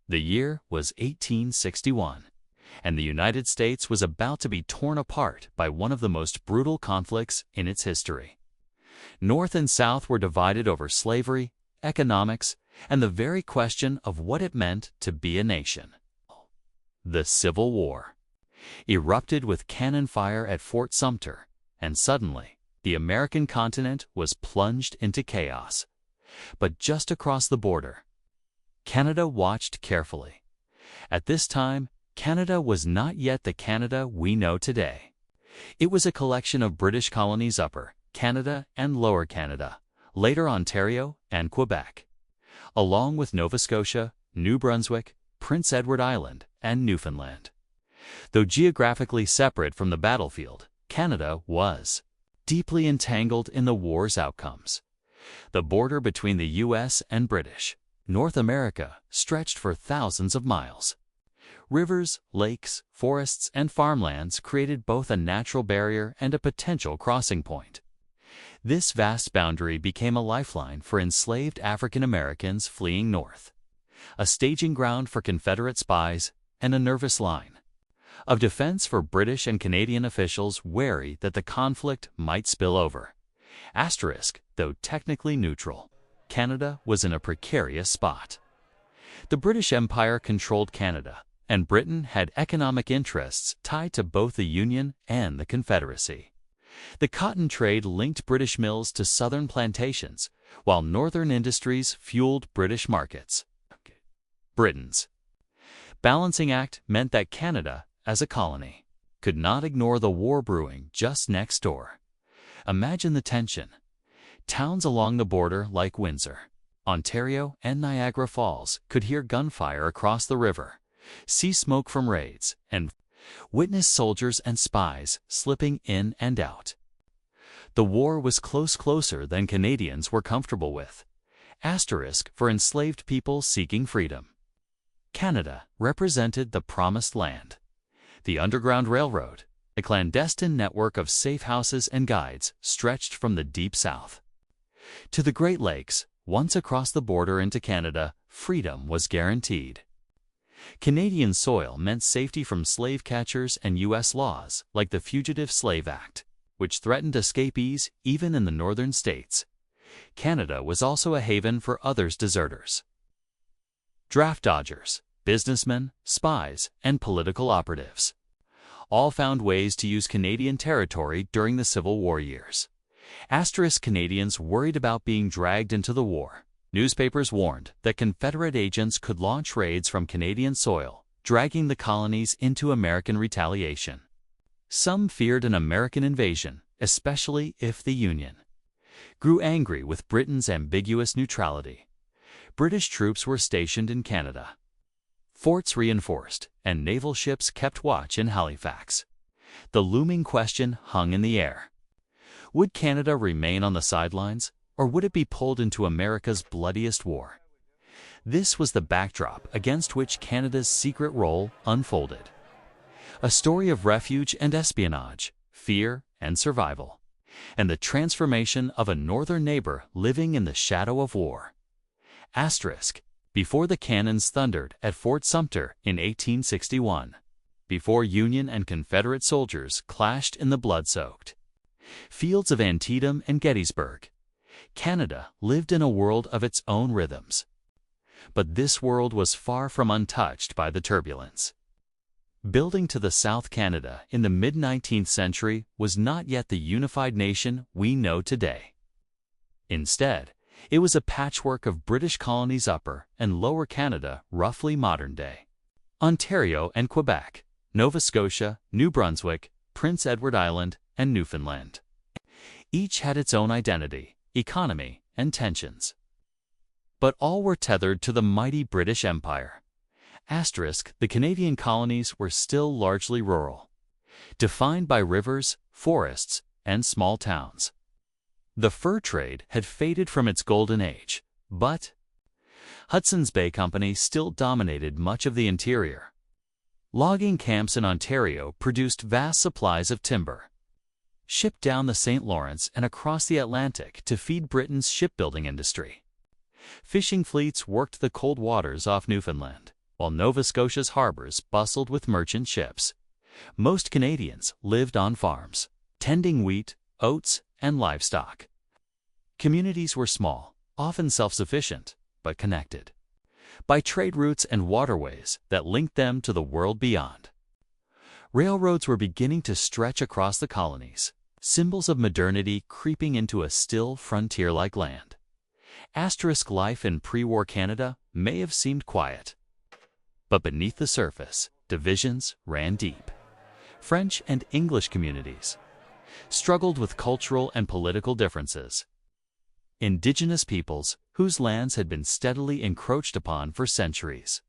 The year was 1861, and the United States was about to be torn apart by one of the most brutal conflicts in its history. North and South were divided over slavery, economics, and the very question of what it meant to be a nation. The Civil War erupted with cannon fire at Fort Sumter, and suddenly, the American continent was plunged into chaos. But just across the border, Canada watched carefully. At this time, Canada was not yet the Canada we know today. It was a collection of British colonies, Upper Canada and Lower Canada, later Ontario and Quebec, along with Nova Scotia, New Brunswick, Prince Edward Island, and Newfoundland. Though geographically separate from the battlefield, Canada was deeply entangled in the war's outcomes. The border between the U.S. and British North America stretched for thousands of miles. Rivers, lakes, forests, and farmlands created both a natural barrier and a potential crossing point. This vast boundary became a lifeline for enslaved African Americans fleeing north, a staging ground for Confederate spies, and a nervous line of defense for British and Canadian officials wary that the conflict might spill over. Though technically neutral, Canada was in a precarious spot. The British Empire controlled Canada, and Britain had economic interests tied to both the Union and the Confederacy. The cotton trade linked British mills to southern plantations, while northern industries fueled British markets. Britain's Balancing Act meant that Canada, as a colony, could not ignore the war brewing just next door. Imagine the tension. Towns along the border like Windsor, Ontario, and Niagara Falls could hear gunfire across the river, see smoke from raids, and witness soldiers and spies slipping in and out. The war was closer than Canadians were comfortable with. For enslaved people seeking freedom. Canada represented the Promised Land. The Underground Railroad, a clandestine network of safe houses and guides, stretched from the Deep South to the Great Lakes. Once across the border into Canada, freedom was guaranteed. Canadian soil meant safety from slave catchers and U.S. laws like the Fugitive Slave Act, which threatened escapees even in the northern states. Canada was also a haven for others deserters, draft dodgers, businessmen, spies, and political operatives. All found ways to use Canadian territory during the Civil War years. Canadians worried about being dragged into the war. Newspapers warned that Confederate agents could launch raids from Canadian soil, dragging the colonies into American retaliation. Some feared an American invasion, especially if the Union grew angry with Britain's ambiguous neutrality. British troops were stationed in Canada, forts reinforced, and naval ships kept watch in Halifax. The looming question hung in the air. Would Canada remain on the sidelines, or would it be pulled into America's bloodiest war? This was the backdrop against which Canada's secret role unfolded. A story of refuge and espionage, fear and survival, and the transformation of a northern neighbor living in the shadow of war. Before the cannons thundered at Fort Sumter in 1861, before Union and Confederate soldiers clashed in the blood-soaked fields of Antietam and Gettysburg, Canada lived in a world of its own rhythms. But this world was far from untouched by the turbulence. Building to the South, Canada in the mid-19th century was not yet the unified nation we know today. Instead, it was a patchwork of British colonies, Upper and Lower Canada, roughly modern day Ontario and Quebec, Nova Scotia, New Brunswick, Prince Edward Island, and Newfoundland. Each had its own identity, economy, and tensions. But all were tethered to the mighty British Empire. The Canadian colonies were still largely rural, defined by rivers, forests, and small towns. The fur trade had faded from its golden age, but Hudson's Bay Company still dominated much of the interior. Logging camps in Ontario produced vast supplies of timber, shipped down the St. Lawrence and across the Atlantic to feed Britain's shipbuilding industry. Fishing fleets worked the cold waters off Newfoundland, while Nova Scotia's harbors bustled with merchant ships. Most Canadians lived on farms, tending wheat, oats, and livestock. Communities were small, often self-sufficient, but connected by trade routes and waterways that linked them to the world beyond. Railroads were beginning to stretch across the colonies, symbols of modernity creeping into a still frontier-like land. Asterisk life in pre-war Canada may have seemed quiet, but beneath the surface, divisions ran deep. French and English communities struggled with cultural and political differences. Indigenous peoples, whose lands had been steadily encroached upon for centuries,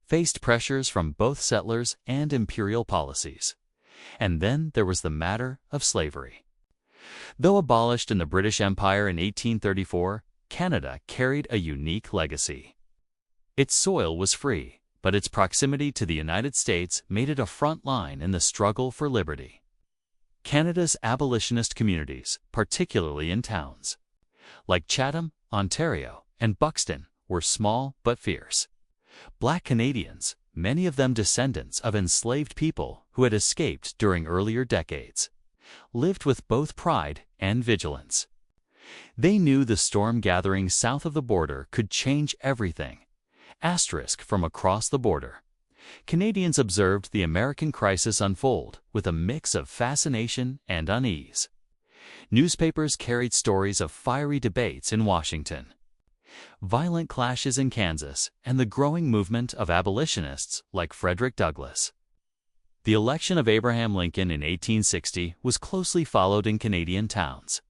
faced pressures from both settlers and imperial policies. And then there was the matter of slavery. Though abolished in the British Empire in 1834, Canada carried a unique legacy. Its soil was free, but its proximity to the United States made it a front line in the struggle for liberty. Canada's abolitionist communities, particularly in towns like Chatham, Ontario, and Buxton, were small but fierce. Black Canadians, many of them descendants of enslaved people who had escaped during earlier decades, lived with both pride and vigilance. They knew the storm gathering south of the border could change everything. Asterisk from across the border. Canadians observed the American crisis unfold with a mix of fascination and unease. Newspapers carried stories of fiery debates in Washington, violent clashes in Kansas, and the growing movement of abolitionists like Frederick Douglass. The election of Abraham Lincoln in 1860 was closely followed in Canadian towns.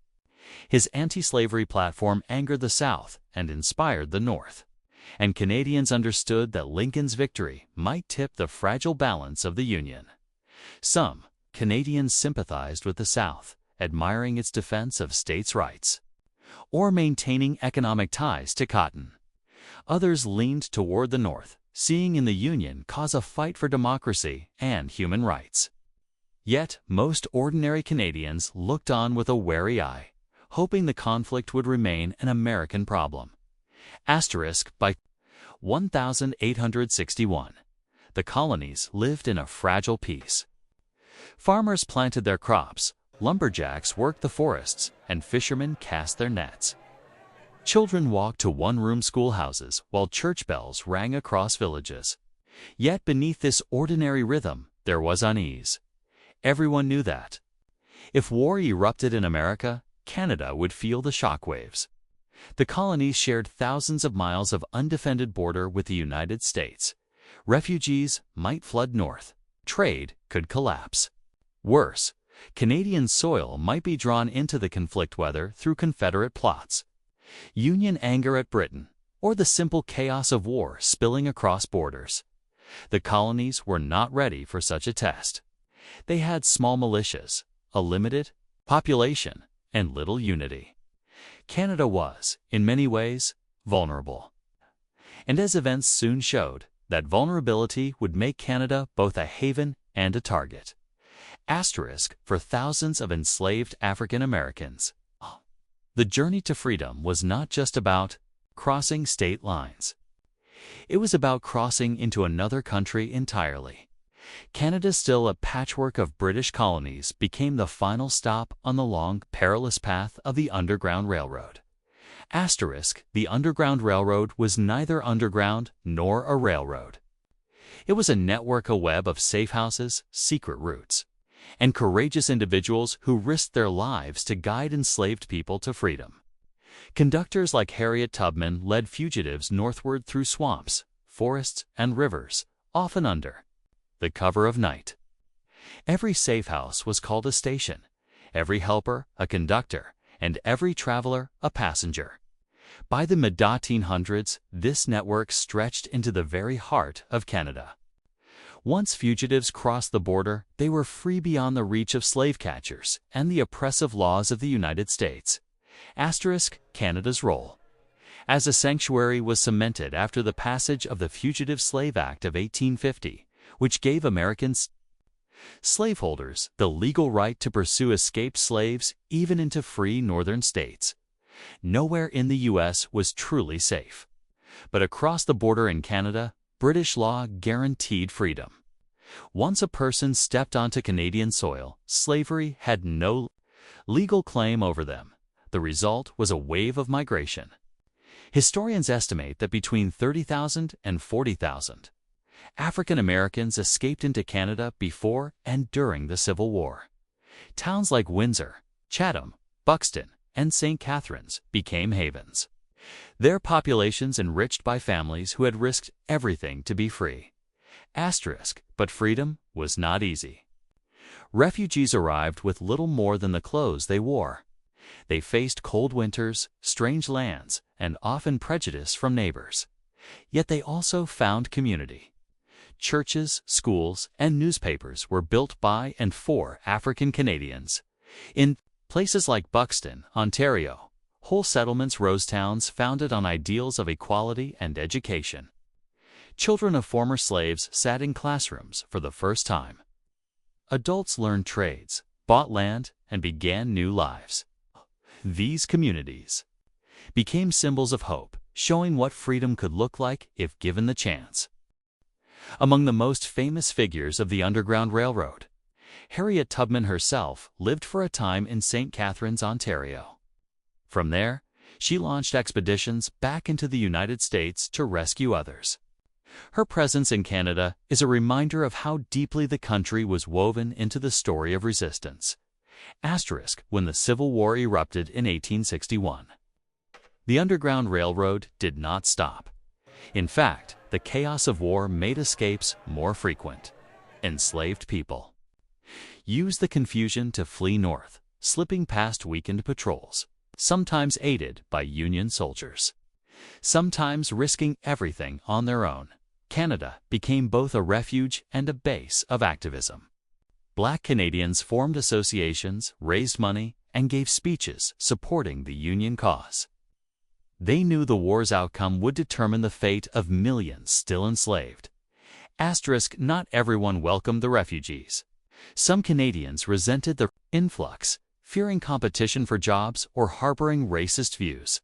His anti-slavery platform angered the South and inspired the North, and Canadians understood that Lincoln's victory might tip the fragile balance of the Union. Some Canadians sympathized with the South, admiring its defense of states' rights, or maintaining economic ties to cotton. Others leaned toward the North, seeing in the Union cause a fight for democracy and human rights. Yet most ordinary Canadians looked on with a wary eye, hoping the conflict would remain an American problem. Asterisk by 1861, the colonies lived in a fragile peace. Farmers planted their crops, lumberjacks worked the forests, and fishermen cast their nets. Children walked to one-room schoolhouses while church bells rang across villages. Yet beneath this ordinary rhythm, there was unease. Everyone knew that if war erupted in America, Canada would feel the shockwaves. The colonies shared thousands of miles of undefended border with the United States. Refugees might flood north. Trade could collapse. Worse, Canadian soil might be drawn into the conflict whether through Confederate plots, Union anger at Britain, or the simple chaos of war spilling across borders. The colonies were not ready for such a test. They had small militias, a limited population, and little unity. Canada was, in many ways, vulnerable. And as events soon showed, that vulnerability would make Canada both a haven and a target. Asterisk for thousands of enslaved African Americans. The journey to freedom was not just about crossing state lines. It was about crossing into another country entirely. Canada, still a patchwork of British colonies, became the final stop on the long, perilous path of the Underground Railroad. Asterisk, the Underground Railroad was neither underground nor a railroad. It was a network, a web of safe houses, secret routes, and courageous individuals who risked their lives to guide enslaved people to freedom. Conductors like Harriet Tubman led fugitives northward through swamps, forests, and rivers, often under the cover of night. Every safe house was called a station, every helper a conductor, and every traveler a passenger. By the mid-1800s, this network stretched into the very heart of Canada. Once fugitives crossed the border, they were free beyond the reach of slave catchers and the oppressive laws of the United States. Asterisk, Canada's role as a sanctuary was cemented after the passage of the Fugitive Slave Act of 1850, which gave American slaveholders the legal right to pursue escaped slaves even into free northern states. Nowhere in the U.S. was truly safe. But across the border in Canada, British law guaranteed freedom. Once a person stepped onto Canadian soil, slavery had no legal claim over them. The result was a wave of migration. Historians estimate that between 30,000 and 40,000 African Americans escaped into Canada before and during the Civil War. Towns like Windsor, Chatham, Buxton, and St. Catharines became havens. Their populations enriched by families who had risked everything to be free. But freedom was not easy. Refugees arrived with little more than the clothes they wore. They faced cold winters, strange lands, and often prejudice from neighbors. Yet they also found community. Churches, schools, and newspapers were built by and for African Canadians. In places like Buxton, Ontario, whole settlements rose, towns founded on ideals of equality and education. Children of former slaves sat in classrooms for the first time. Adults learned trades, bought land, and began new lives. These communities became symbols of hope, showing what freedom could look like if given the chance. Among the most famous figures of the Underground Railroad, Harriet Tubman herself lived for a time in St. Catharines, Ontario. From there, she launched expeditions back into the United States to rescue others. Her presence in Canada is a reminder of how deeply the country was woven into the story of resistance. When the Civil War erupted in 1861. The Underground Railroad did not stop. In fact, the chaos of war made escapes more frequent. Enslaved people used the confusion to flee north, slipping past weakened patrols, sometimes aided by Union soldiers, sometimes risking everything on their own. Canada became both a refuge and a base of activism. Black Canadians formed associations, raised money, and gave speeches supporting the Union cause. They knew the war's outcome would determine the fate of millions still enslaved. Not everyone welcomed the refugees. Some Canadians resented the influx, fearing competition for jobs or harboring racist views.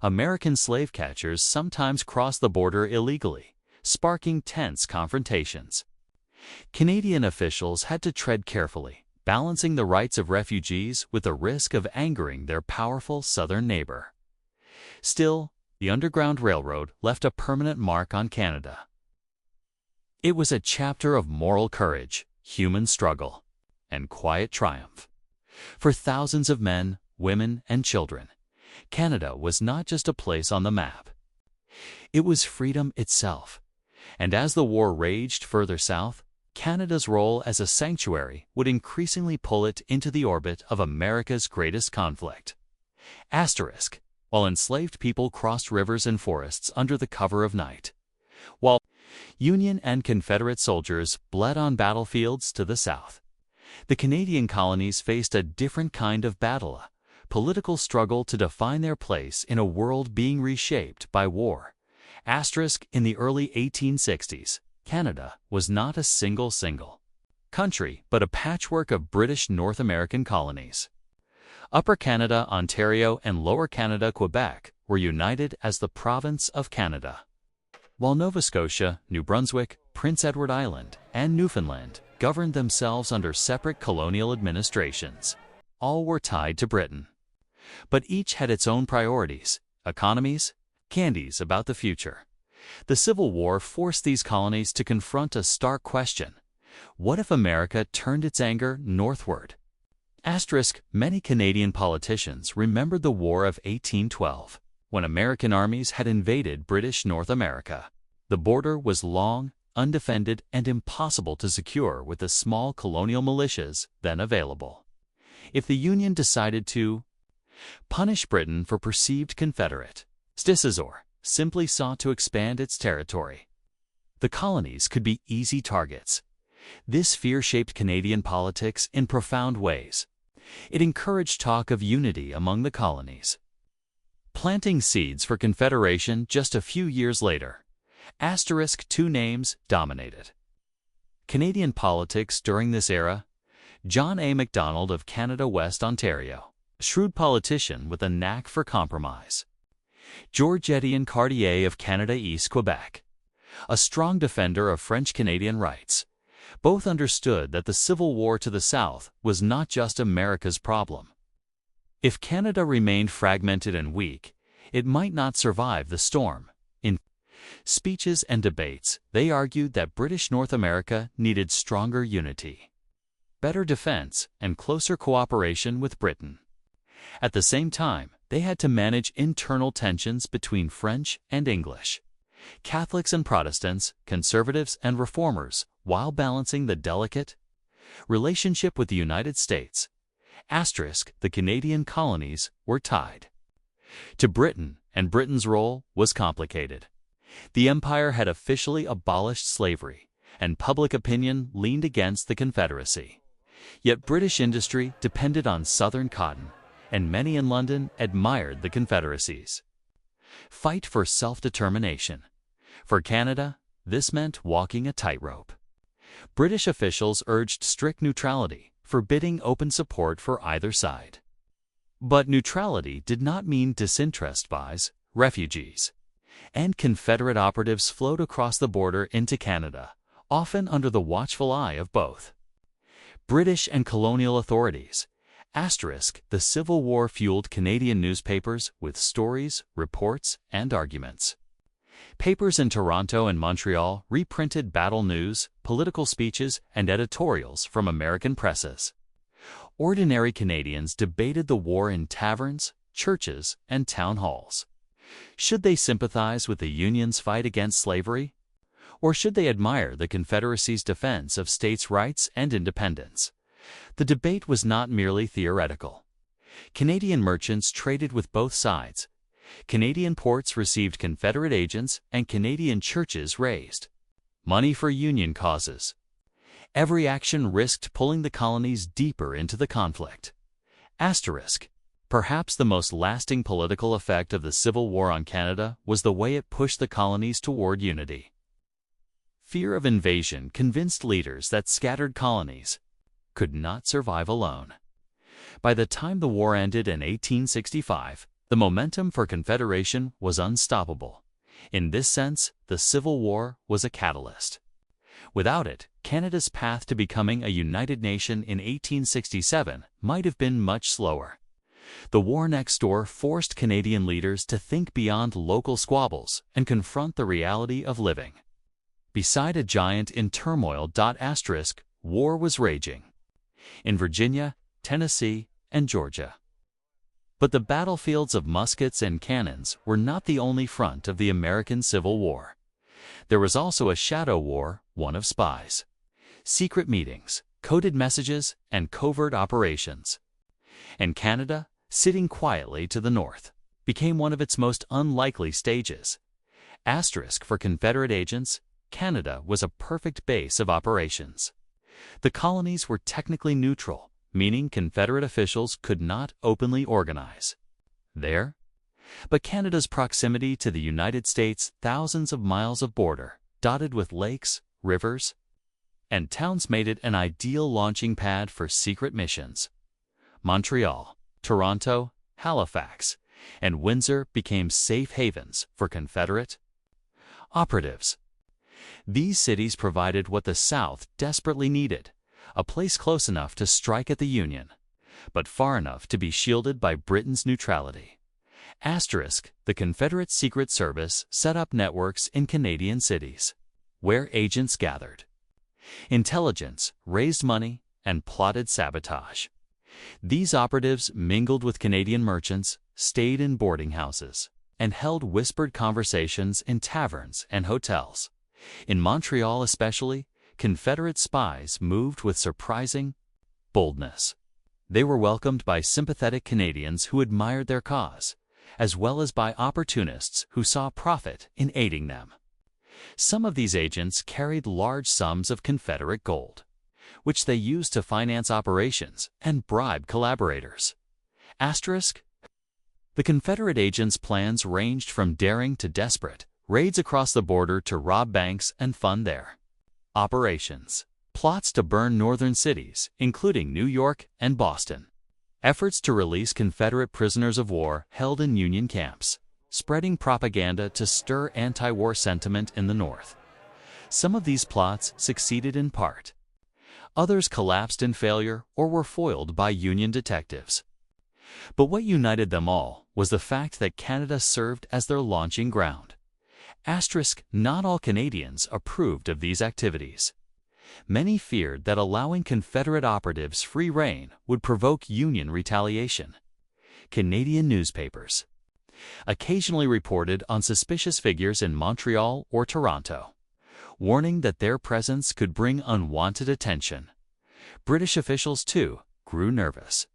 American slave catchers sometimes crossed the border illegally, sparking tense confrontations. Canadian officials had to tread carefully, balancing the rights of refugees with the risk of angering their powerful southern neighbor. Still, the Underground Railroad left a permanent mark on Canada. It was a chapter of moral courage, human struggle, and quiet triumph. For thousands of men, women, and children, Canada was not just a place on the map. It was freedom itself. And as the war raged further south, Canada's role as a sanctuary would increasingly pull it into the orbit of America's greatest conflict. While enslaved people crossed rivers and forests under the cover of night, while Union and Confederate soldiers bled on battlefields to the south, the Canadian colonies faced a different kind of battle, a political struggle to define their place in a world being reshaped by war. In the early 1860s, Canada was not a single country, but a patchwork of British North American colonies. Upper Canada, Ontario, and Lower Canada, Quebec, were united as the Province of Canada, while Nova Scotia, New Brunswick, Prince Edward Island, and Newfoundland governed themselves under separate colonial administrations. All were tied to Britain, but each had its own priorities, economies, candies about the future. The Civil War forced these colonies to confront a stark question: what if America turned its anger northward? Many Canadian politicians remembered the War of 1812, when American armies had invaded British North America. The border was long, undefended, and impossible to secure with the small colonial militias then available. If the Union decided to punish Britain for perceived Confederate simply sought to expand its territory, the colonies could be easy targets. This fear shaped Canadian politics in profound ways. It encouraged talk of unity among the colonies, planting seeds for Confederation just a few years later. Two names dominated Canadian politics during this era: John A. Macdonald of Canada West Ontario, a shrewd politician with a knack for compromise; George Étienne Cartier of Canada East Quebec, a strong defender of French-Canadian rights. Both understood that the Civil War to the South was not just America's problem. If Canada remained fragmented and weak, it might not survive the storm. In speeches and debates, they argued that British North America needed stronger unity, better defense, and closer cooperation with Britain. At the same time, they had to manage internal tensions between French and English, Catholics and Protestants, conservatives and reformers, while balancing the delicate relationship with the United States. The Canadian colonies were tied to Britain, and Britain's role was complicated. The Empire had officially abolished slavery, and public opinion leaned against the Confederacy. Yet British industry depended on Southern cotton, and many in London admired the Confederacy's fight for self-determination. For Canada, this meant walking a tightrope. British officials urged strict neutrality, forbidding open support for either side. But neutrality did not mean disinterest. Spies, refugees, and Confederate operatives flowed across the border into Canada, often under the watchful eye of both British and colonial authorities. The Civil War fueled Canadian newspapers with stories, reports, and arguments. Papers in Toronto and Montreal reprinted battle news, political speeches, and editorials from American presses. Ordinary Canadians debated the war in taverns, churches, and town halls. Should they sympathize with the Union's fight against slavery? Or should they admire the Confederacy's defense of states' rights and independence? The debate was not merely theoretical. Canadian merchants traded with both sides. Canadian ports received Confederate agents, and Canadian churches raised money for Union causes. Every action risked pulling the colonies deeper into the conflict. Perhaps the most lasting political effect of the Civil War on Canada was the way it pushed the colonies toward unity. Fear of invasion convinced leaders that scattered colonies could not survive alone. By the time the war ended in 1865, the momentum for Confederation was unstoppable. In this sense, the Civil War was a catalyst. Without it, Canada's path to becoming a united nation in 1867 might have been much slower. The war next door forced Canadian leaders to think beyond local squabbles and confront the reality of living beside a giant in turmoil. War was raging in Virginia, Tennessee, and Georgia. But the battlefields of muskets and cannons were not the only front of the American Civil War. There was also a shadow war, one of spies, secret meetings, coded messages, and covert operations. And Canada, sitting quietly to the north, became one of its most unlikely stages. For Confederate agents, Canada was a perfect base of operations. The colonies were technically neutral, meaning Confederate officials could not openly organize there. But Canada's proximity to the United States, thousands of miles of border, dotted with lakes, rivers, and towns, made it an ideal launching pad for secret missions. Montreal, Toronto, Halifax, and Windsor became safe havens for Confederate operatives. These cities provided what the South desperately needed: a place close enough to strike at the Union, but far enough to be shielded by Britain's neutrality. The Confederate Secret Service set up networks in Canadian cities, where agents gathered intelligence, raised money, and plotted sabotage. These operatives mingled with Canadian merchants, stayed in boarding houses, and held whispered conversations in taverns and hotels. In Montreal especially, Confederate spies moved with surprising boldness. They were welcomed by sympathetic Canadians who admired their cause, as well as by opportunists who saw profit in aiding them. Some of these agents carried large sums of Confederate gold, which they used to finance operations and bribe collaborators. The Confederate agents' plans ranged from daring to desperate: raids across the border to rob banks and fund their operations, plots to burn northern cities, including New York and Boston, efforts to release Confederate prisoners of war held in Union camps, spreading propaganda to stir anti-war sentiment in the North. Some of these plots succeeded in part. Others collapsed in failure or were foiled by Union detectives. But what united them all was the fact that Canada served as their launching ground. Not all Canadians approved of these activities. Many feared that allowing Confederate operatives free rein would provoke Union retaliation. Canadian newspapers occasionally reported on suspicious figures in Montreal or Toronto, warning that their presence could bring unwanted attention. British officials, too, grew nervous.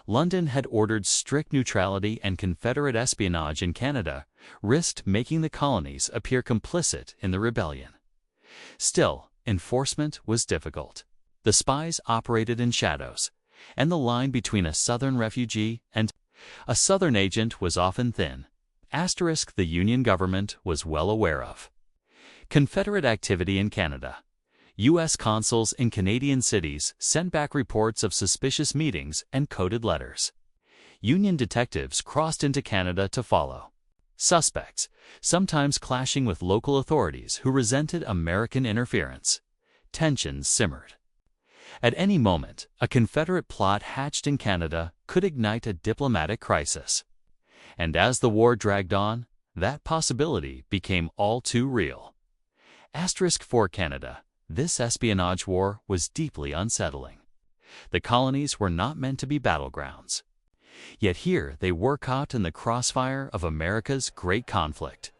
London had ordered strict neutrality, and Confederate espionage in Canada risked making the colonies appear complicit in the rebellion. Still, enforcement was difficult. The spies operated in shadows, and the line between a Southern refugee and a Southern agent was often thin. The Union government was well aware of Confederate activity in Canada. U.S. consuls in Canadian cities sent back reports of suspicious meetings and coded letters. Union detectives crossed into Canada to follow suspects, sometimes clashing with local authorities who resented American interference. Tensions simmered. At any moment, a Confederate plot hatched in Canada could ignite a diplomatic crisis. And as the war dragged on, that possibility became all too real. For Canada, this espionage war was deeply unsettling. The colonies were not meant to be battlegrounds. Yet here they were caught in the crossfire of America's great conflict.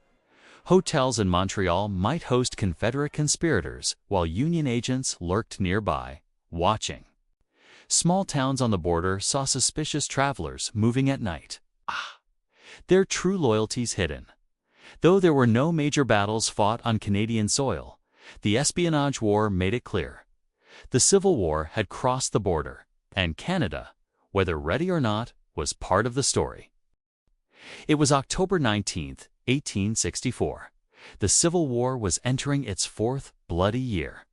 Hotels in Montreal might host Confederate conspirators while Union agents lurked nearby, watching. Small towns on the border saw suspicious travelers moving at night. Their true loyalties hidden. Though there were no major battles fought on Canadian soil, the espionage war made it clear. The Civil War had crossed the border, and Canada, whether ready or not, was part of the story. It was October 19, 1864. The Civil War was entering its fourth bloody year.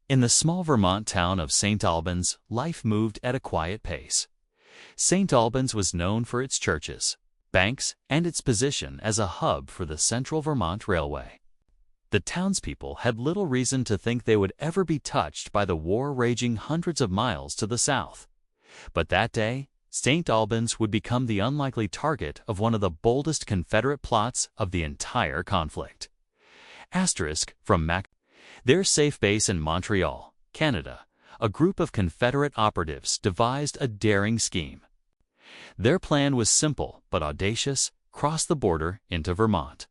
In the small Vermont town of St. Albans, life moved at a quiet pace. St. Albans was known for its churches, banks, and its position as a hub for the Central Vermont Railway. The townspeople had little reason to think they would ever be touched by the war raging hundreds of miles to the south. But that day, St. Albans would become the unlikely target of one of the boldest Confederate plots of the entire conflict. From their safe base in Montreal, Canada, a group of Confederate operatives devised a daring scheme. Their plan was simple but audacious: cross the border into Vermont,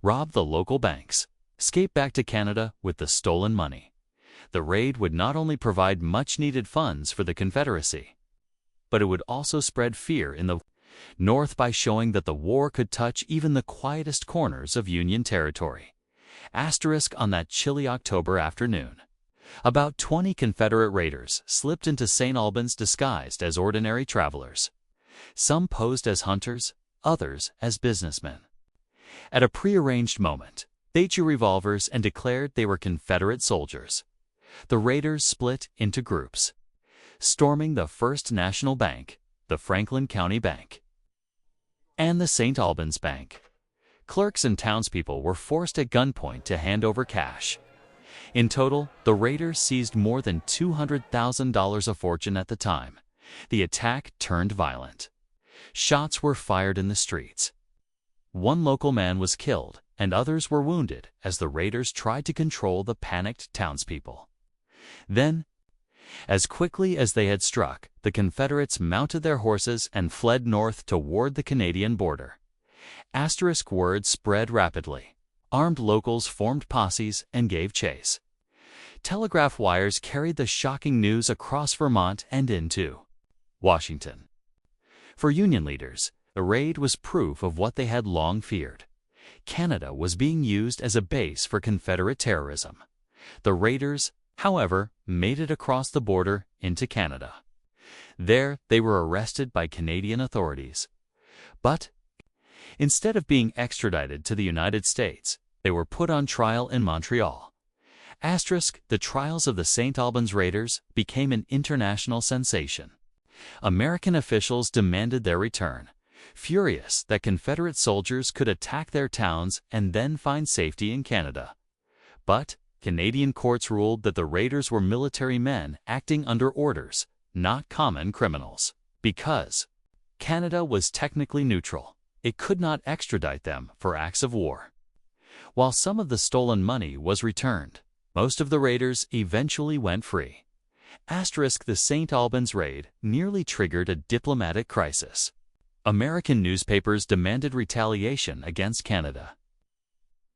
rob the local banks, escape back to Canada with the stolen money. The raid would not only provide much-needed funds for the Confederacy, but it would also spread fear in the North by showing that the war could touch even the quietest corners of Union territory. On that chilly October afternoon, about 20 Confederate raiders slipped into St. Albans disguised as ordinary travelers. Some posed as hunters, others as businessmen. At a prearranged moment, they drew revolvers and declared they were Confederate soldiers. The raiders split into groups, storming the First National Bank, the Franklin County Bank, and the St. Albans Bank. Clerks and townspeople were forced at gunpoint to hand over cash. In total, the raiders seized more than $200,000 a fortune at the time. The attack turned violent. Shots were fired in the streets. One local man was killed, and others were wounded as the raiders tried to control the panicked townspeople. Then, as quickly as they had struck, the Confederates mounted their horses and fled north toward the Canadian border. Word spread rapidly. Armed locals formed posses and gave chase. Telegraph wires carried the shocking news across Vermont and into Washington. For Union leaders, the raid was proof of what they had long feared. Canada was being used as a base for Confederate terrorism. The raiders, however, made it across the border into Canada. There, they were arrested by Canadian authorities. But instead of being extradited to the United States, they were put on trial in Montreal. The trials of the St. Albans raiders became an international sensation. American officials demanded their return, furious that Confederate soldiers could attack their towns and then find safety in Canada. But Canadian courts ruled that the raiders were military men acting under orders, not common criminals. Because Canada was technically neutral, it could not extradite them for acts of war. While some of the stolen money was returned, most of the raiders eventually went free. The St. Albans raid nearly triggered a diplomatic crisis. American newspapers demanded retaliation against Canada.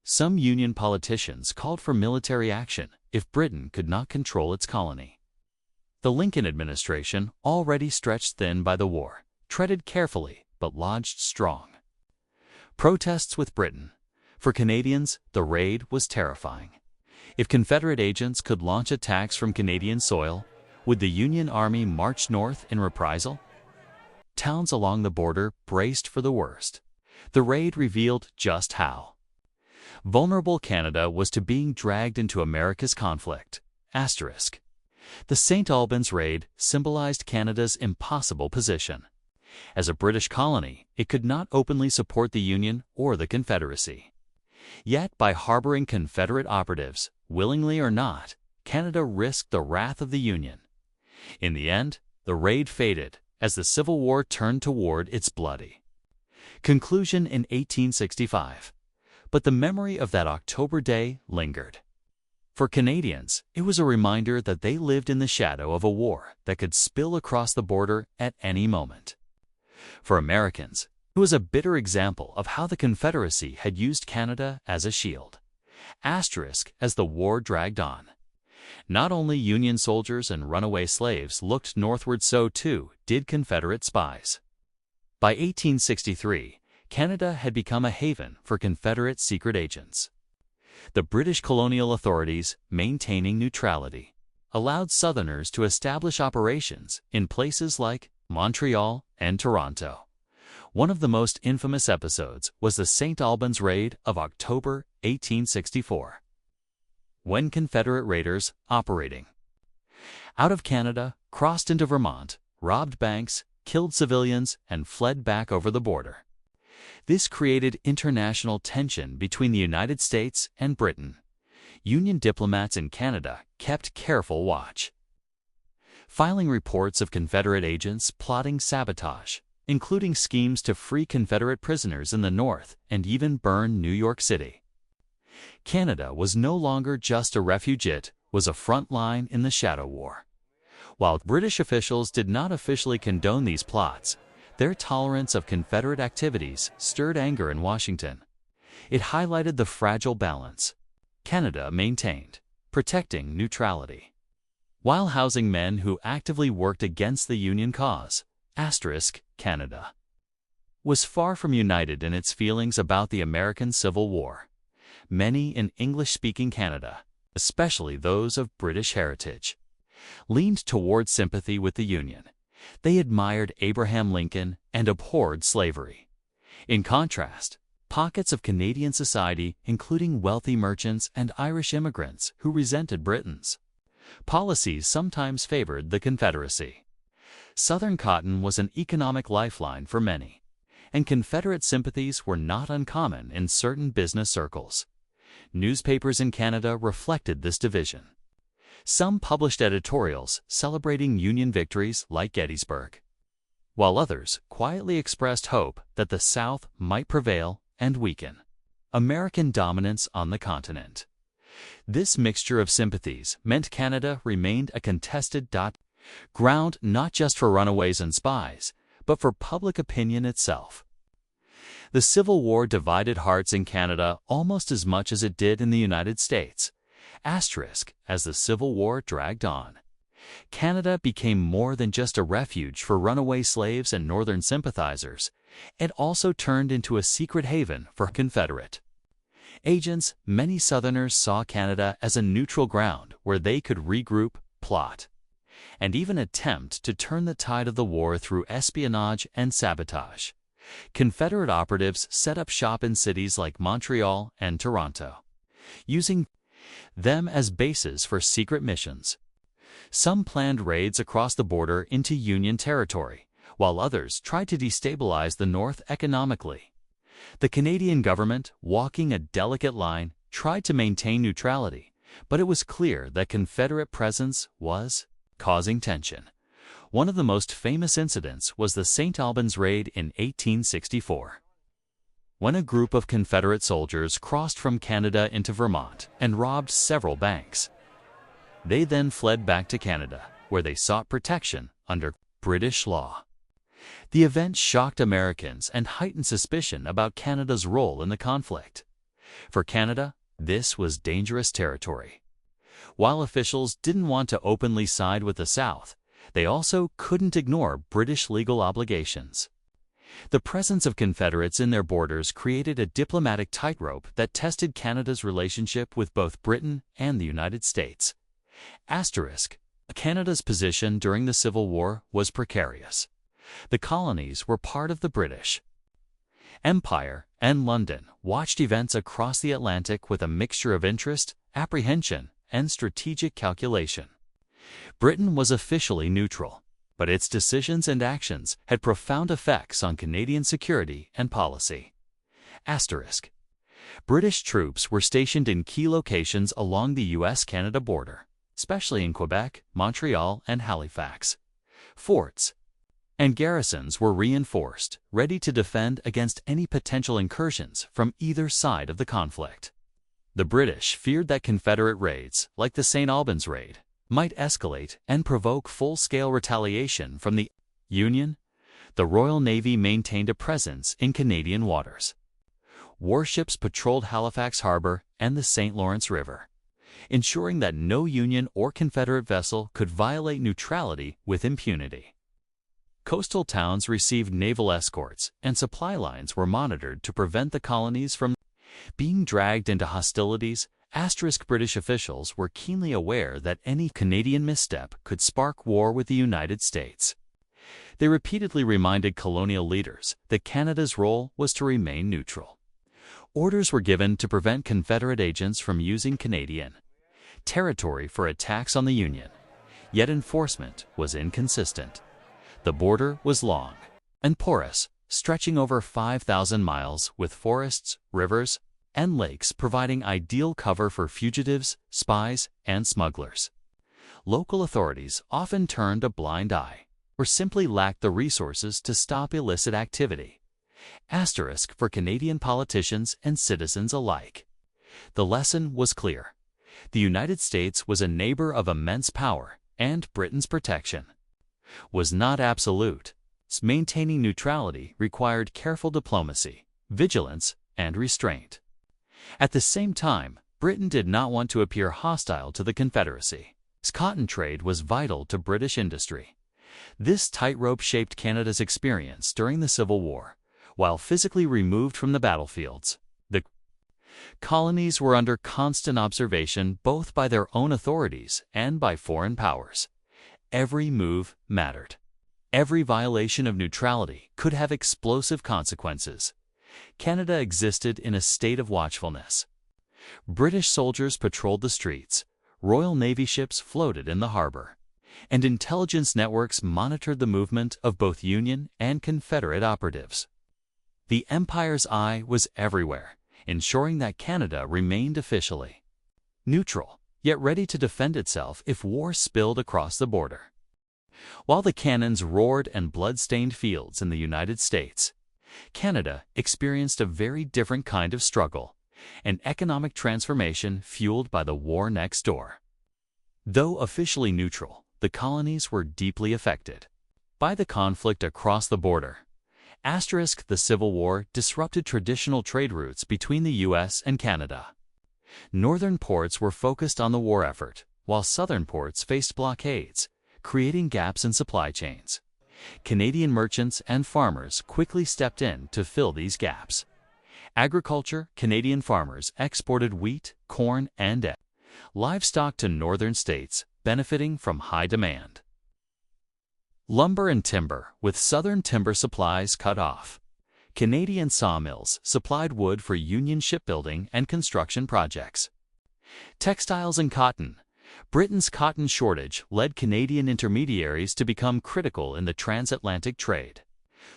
Some Union politicians called for military action if Britain could not control its colony. The Lincoln administration, already stretched thin by the war, treaded carefully but lodged strong. Protests with Britain. For Canadians, the raid was terrifying. If Confederate agents could launch attacks from Canadian soil, would the Union Army march north in reprisal? Towns along the border braced for the worst. The raid revealed just how vulnerable Canada was to being dragged into America's conflict. The St. Albans raid symbolized Canada's impossible position. As a British colony, it could not openly support the Union or the Confederacy. Yet, by harboring Confederate operatives, willingly or not, Canada risked the wrath of the Union. In the end, the raid faded as the Civil War turned toward its bloody conclusion in 1865. But the memory of that October day lingered. For Canadians, it was a reminder that they lived in the shadow of a war that could spill across the border at any moment. For Americans, it was a bitter example of how the Confederacy had used Canada as a shield. As the war dragged on, not only Union soldiers and runaway slaves looked northward, so too did Confederate spies. By 1863, Canada had become a haven for Confederate secret agents. The British colonial authorities, maintaining neutrality, allowed Southerners to establish operations in places like Montreal and Toronto. One of the most infamous episodes was the St. Albans raid of October 1864, when Confederate raiders operating out of Canada crossed into Vermont, robbed banks, killed civilians, and fled back over the border. This created international tension between the United States and Britain. Union diplomats in Canada kept careful watch, filing reports of Confederate agents plotting sabotage, including schemes to free Confederate prisoners in the North and even burn New York City. Canada was no longer just a refuge, it was a front line in the shadow war. While British officials did not officially condone these plots, their tolerance of Confederate activities stirred anger in Washington. It highlighted the fragile balance Canada maintained, protecting neutrality, while housing men who actively worked against the Union cause. Canada was far from united in its feelings about the American Civil War. Many in English-speaking Canada, especially those of British heritage, leaned toward sympathy with the Union. They admired Abraham Lincoln and abhorred slavery. In contrast, pockets of Canadian society, including wealthy merchants and Irish immigrants who resented Britain's policies, sometimes favored the Confederacy. Southern cotton was an economic lifeline for many, and Confederate sympathies were not uncommon in certain business circles. Newspapers in Canada reflected this division. Some published editorials celebrating Union victories like Gettysburg, while others quietly expressed hope that the South might prevail and weaken American dominance on the continent. This mixture of sympathies meant Canada remained a contested ground not just for runaways and spies, but for public opinion itself. The Civil War divided hearts in Canada almost as much as it did in the United States. As the Civil War dragged on, Canada became more than just a refuge for runaway slaves and Northern sympathizers. It also turned into a secret haven for Confederate agents. Many Southerners saw Canada as a neutral ground where they could regroup, plot, and even attempt to turn the tide of the war through espionage and sabotage. Confederate operatives set up shop in cities like Montreal and Toronto, using them as bases for secret missions. Some planned raids across the border into Union territory, while others tried to destabilize the North economically. The Canadian government, walking a delicate line, tried to maintain neutrality, but it was clear that Confederate presence was causing tension. One of the most famous incidents was the St. Albans raid in 1864, when a group of Confederate soldiers crossed from Canada into Vermont and robbed several banks. They then fled back to Canada, where they sought protection under British law. The event shocked Americans and heightened suspicion about Canada's role in the conflict. For Canada, this was dangerous territory. While officials didn't want to openly side with the South, they also couldn't ignore British legal obligations. The presence of Confederates in their borders created a diplomatic tightrope that tested Canada's relationship with both Britain and the United States. Asterisk. Canada's position during the Civil War was precarious. The colonies were part of the British Empire, and London watched events across the Atlantic with a mixture of interest, apprehension, and strategic calculation. Britain was officially neutral, but its decisions and actions had profound effects on Canadian security and policy. Asterisk. British troops were stationed in key locations along the U.S.-Canada border, especially in Quebec, Montreal, and Halifax. Forts and garrisons were reinforced, ready to defend against any potential incursions from either side of the conflict. The British feared that Confederate raids, like the St. Albans raid, might escalate and provoke full-scale retaliation from the Union. The Royal Navy maintained a presence in Canadian waters. Warships patrolled Halifax Harbor and the St. Lawrence River, ensuring that no Union or Confederate vessel could violate neutrality with impunity. Coastal towns received naval escorts, and supply lines were monitored to prevent the colonies from being dragged into hostilities. Asterisk. British officials were keenly aware that any Canadian misstep could spark war with the United States. They repeatedly reminded colonial leaders that Canada's role was to remain neutral. Orders were given to prevent Confederate agents from using Canadian territory for attacks on the Union, yet enforcement was inconsistent. The border was long and porous, stretching over 5,000 miles, with forests, rivers, and lakes providing ideal cover for fugitives, spies, and smugglers. Local authorities often turned a blind eye or simply lacked the resources to stop illicit activity. Asterisk. For Canadian politicians and citizens alike, the lesson was clear. The United States was a neighbor of immense power, and Britain's protection was not absolute. Maintaining neutrality required careful diplomacy, vigilance, and restraint. At the same time, Britain did not want to appear hostile to the Confederacy. Cotton trade was vital to British industry. This tightrope shaped Canada's experience during the Civil War. While physically removed from the battlefields, the colonies were under constant observation both by their own authorities and by foreign powers. Every move mattered. Every violation of neutrality could have explosive consequences. Canada existed in a state of watchfulness. British soldiers patrolled the streets, Royal Navy ships floated in the harbor, and intelligence networks monitored the movement of both Union and Confederate operatives. The Empire's eye was everywhere, ensuring that Canada remained officially neutral, yet ready to defend itself if war spilled across the border. While the cannons roared and blood-stained fields in the United States, Canada experienced a very different kind of struggle, an economic transformation fueled by the war next door. Though officially neutral, the colonies were deeply affected by the conflict across the border. Asterisk. The Civil War disrupted traditional trade routes between the U.S. and Canada. Northern ports were focused on the war effort, while southern ports faced blockades, creating gaps in supply chains. Canadian merchants and farmers quickly stepped in to fill these gaps. Agriculture. Canadian farmers exported wheat, corn, and livestock to northern states, benefiting from high demand. Lumber and timber, with southern timber supplies cut off. Canadian sawmills supplied wood for Union shipbuilding and construction projects. Textiles and cotton. Britain's cotton shortage led Canadian intermediaries to become critical in the transatlantic trade,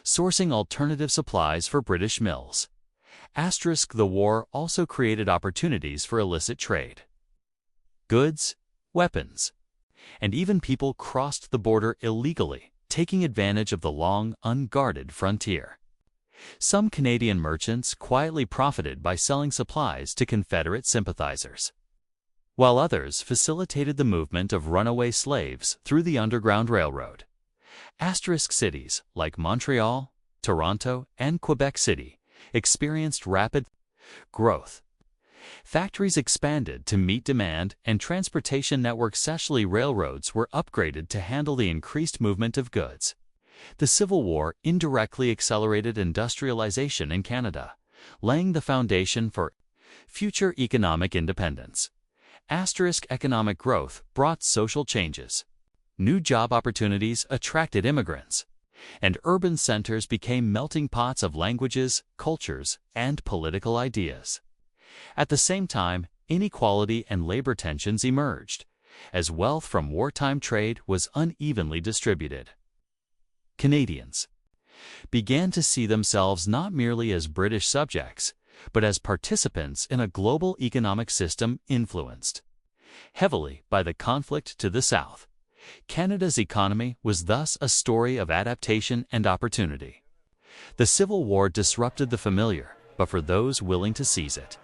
sourcing alternative supplies for British mills. The war also created opportunities for illicit trade. Goods, weapons, and even people crossed the border illegally, taking advantage of the long, unguarded frontier. Some Canadian merchants quietly profited by selling supplies to Confederate sympathizers, while others facilitated the movement of runaway slaves through the Underground Railroad. Cities like Montreal, Toronto, and Quebec City experienced rapid growth. Factories expanded to meet demand, and transportation networks, especially railroads, were upgraded to handle the increased movement of goods. The Civil War indirectly accelerated industrialization in Canada, laying the foundation for future economic independence. Economic growth brought social changes. New job opportunities attracted immigrants, and urban centers became melting pots of languages, cultures, and political ideas. At the same time, inequality and labor tensions emerged, as wealth from wartime trade was unevenly distributed. Canadians began to see themselves not merely as British subjects, but as participants in a global economic system influenced heavily by the conflict to the south. Canada's economy was thus a story of adaptation and opportunity. The Civil War disrupted the familiar, but for those willing to seize it,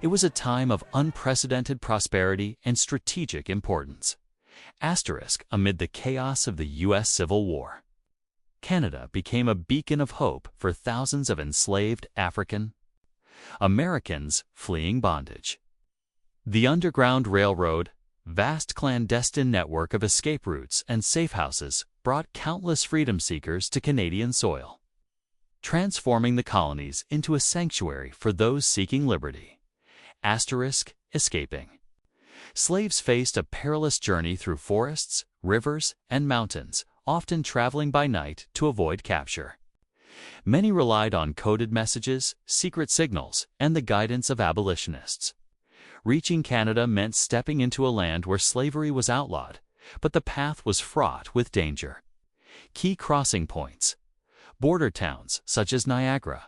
it was a time of unprecedented prosperity and strategic importance. Amid the chaos of the U.S. Civil War, Canada became a beacon of hope for thousands of enslaved African Americans fleeing bondage. The Underground Railroad, vast clandestine network of escape routes and safe houses, brought countless freedom seekers to Canadian soil, transforming the colonies into a sanctuary for those seeking liberty. Escaping. Slaves faced a perilous journey through forests, rivers, and mountains, often traveling by night to avoid capture. Many relied on coded messages, secret signals, and the guidance of abolitionists. Reaching Canada meant stepping into a land where slavery was outlawed, but the path was fraught with danger. Key crossing points. Border towns such as Niagara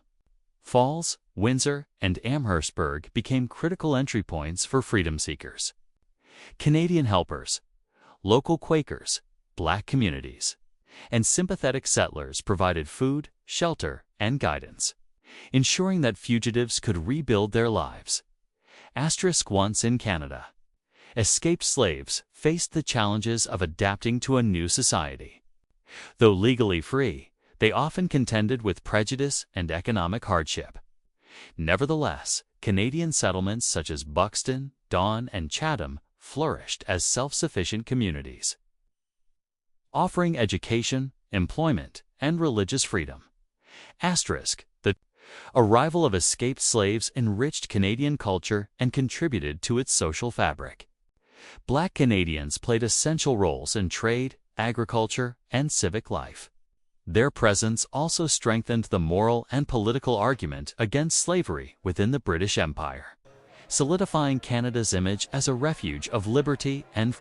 Falls, Windsor, and Amherstburg became critical entry points for freedom seekers. Canadian helpers, local Quakers, Black communities, and sympathetic settlers provided food, shelter, and guidance, ensuring that fugitives could rebuild their lives. Once in Canada, escaped slaves faced the challenges of adapting to a new society. Though legally free, they often contended with prejudice and economic hardship. Nevertheless, Canadian settlements such as Buxton, Dawn, and Chatham flourished as self-sufficient communities, offering education, employment, and religious freedom. The arrival of escaped slaves enriched Canadian culture and contributed to its social fabric. Black Canadians played essential roles in trade, agriculture, and civic life. Their presence also strengthened the moral and political argument against slavery within the British Empire, solidifying Canada's image as a refuge of liberty and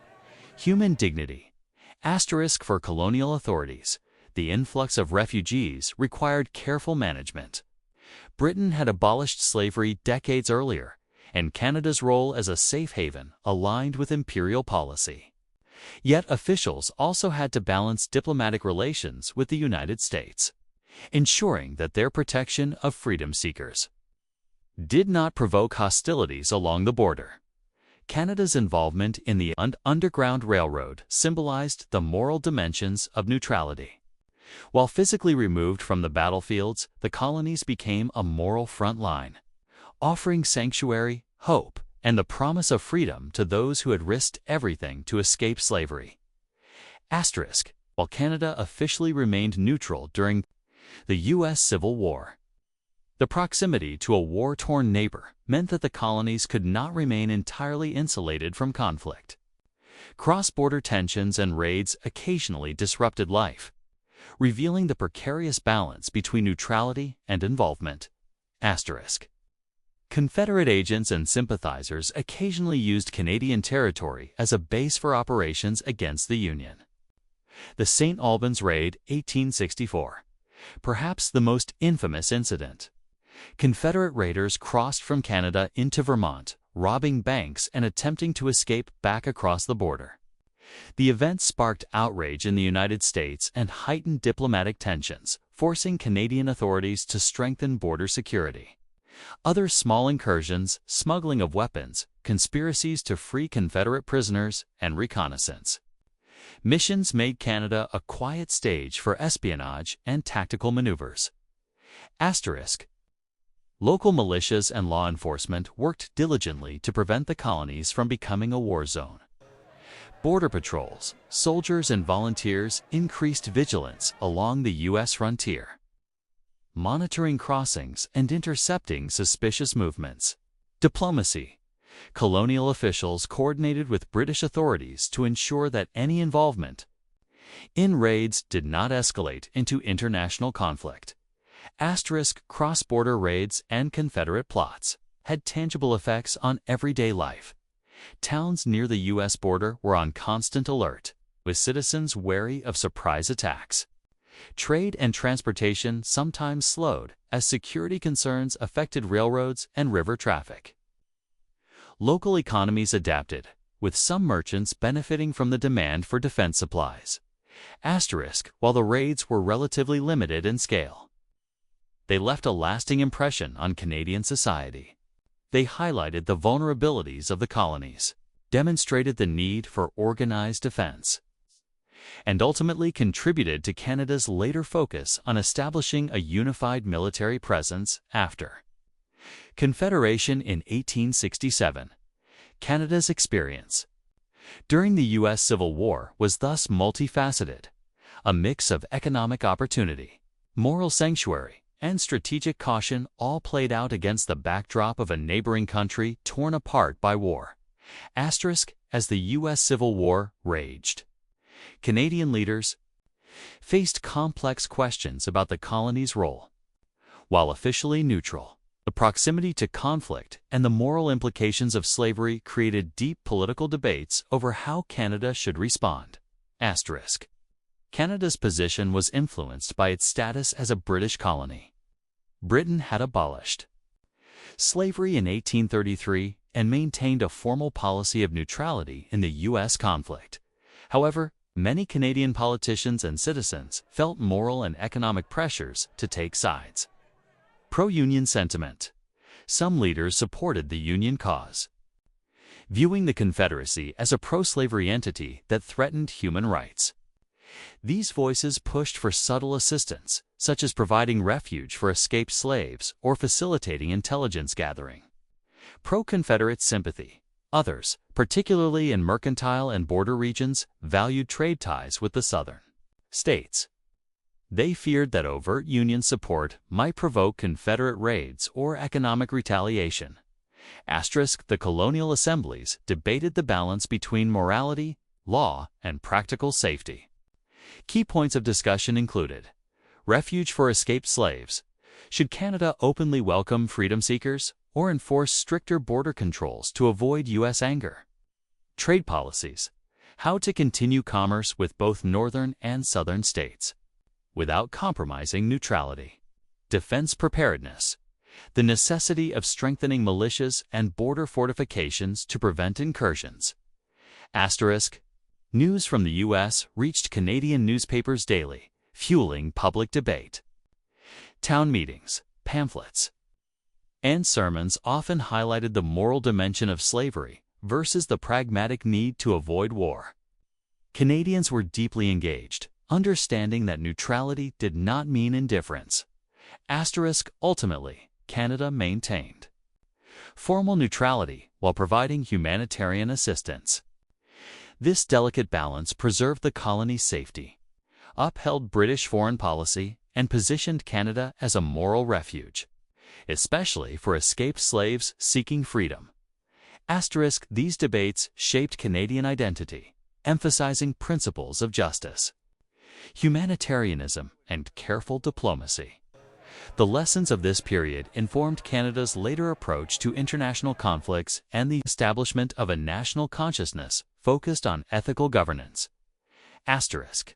human dignity. For colonial authorities, the influx of refugees required careful management. Britain had abolished slavery decades earlier, and Canada's role as a safe haven aligned with imperial policy. Yet officials also had to balance diplomatic relations with the United States, ensuring that their protection of freedom seekers did not provoke hostilities along the border. Canada's involvement in the Underground Railroad symbolized the moral dimensions of neutrality. While physically removed from the battlefields, the colonies became a moral front line, offering sanctuary, hope, and the promise of freedom to those who had risked everything to escape slavery. While Canada officially remained neutral during the U.S. Civil War, the proximity to a war-torn neighbor meant that the colonies could not remain entirely insulated from conflict. Cross-border tensions and raids occasionally disrupted life, revealing the precarious balance between neutrality and involvement. Confederate agents and sympathizers occasionally used Canadian territory as a base for operations against the Union. The St. Albans Raid, 1864, perhaps the most infamous incident. Confederate raiders crossed from Canada into Vermont, robbing banks and attempting to escape back across the border. The event sparked outrage in the United States and heightened diplomatic tensions, forcing Canadian authorities to strengthen border security. Other small incursions, smuggling of weapons, conspiracies to free Confederate prisoners, and reconnaissance missions made Canada a quiet stage for espionage and tactical maneuvers. Asterisk. Local militias and law enforcement worked diligently to prevent the colonies from becoming a war zone. Border patrols, soldiers and volunteers increased vigilance along the U.S. frontier, monitoring crossings and intercepting suspicious movements. Diplomacy. Colonial officials coordinated with British authorities to ensure that any involvement in raids did not escalate into international conflict. Asterisk. Cross-border raids and Confederate plots had tangible effects on everyday life. Towns near the U.S. border were on constant alert, with citizens wary of surprise attacks. Trade and transportation sometimes slowed as security concerns affected railroads and river traffic. Local economies adapted, with some merchants benefiting from the demand for defense supplies. Asterisk. While the raids were relatively limited in scale, they left a lasting impression on Canadian society. They highlighted the vulnerabilities of the colonies, demonstrated the need for organized defense, and ultimately contributed to Canada's later focus on establishing a unified military presence after Confederation in 1867. Canada's experience during the U.S. Civil War was thus multifaceted, a mix of economic opportunity, moral sanctuary, and strategic caution all played out against the backdrop of a neighboring country torn apart by war. Asterisk. As the U.S. Civil War raged, Canadian leaders faced complex questions about the colony's role. While officially neutral, the proximity to conflict and the moral implications of slavery created deep political debates over how Canada should respond. Asterisk. Canada's position was influenced by its status as a British colony. Britain had abolished slavery in 1833 and maintained a formal policy of neutrality in the U.S. conflict. However, many Canadian politicians and citizens felt moral and economic pressures to take sides. Pro-Union sentiment. Some leaders supported the Union cause, viewing the Confederacy as a pro-slavery entity that threatened human rights. These voices pushed for subtle assistance, such as providing refuge for escaped slaves or facilitating intelligence gathering. Pro-Confederate sympathy. Others, particularly in mercantile and border regions, valued trade ties with the Southern states. They feared that overt Union support might provoke Confederate raids or economic retaliation. Asterisk. The colonial assemblies debated the balance between morality, law, and practical safety. Key points of discussion included: refuge for escaped slaves. Should Canada openly welcome freedom seekers or enforce stricter border controls to avoid U.S. anger? Trade policies. How to continue commerce with both northern and southern states without compromising neutrality. Defense preparedness. The necessity of strengthening militias and border fortifications to prevent incursions. Asterisk. News from the U.S. reached Canadian newspapers daily, fueling public debate. Town meetings, pamphlets, and sermons often highlighted the moral dimension of slavery versus the pragmatic need to avoid war. Canadians were deeply engaged, understanding that neutrality did not mean indifference. Asterisk. Ultimately, Canada maintained formal neutrality while providing humanitarian assistance. This delicate balance preserved the colony's safety, upheld British foreign policy, and positioned Canada as a moral refuge, especially for escaped slaves seeking freedom. Asterisk. These debates shaped Canadian identity, emphasizing principles of justice, humanitarianism, and careful diplomacy. The lessons of this period informed Canada's later approach to international conflicts and the establishment of a national consciousness focused on ethical governance. Asterisk.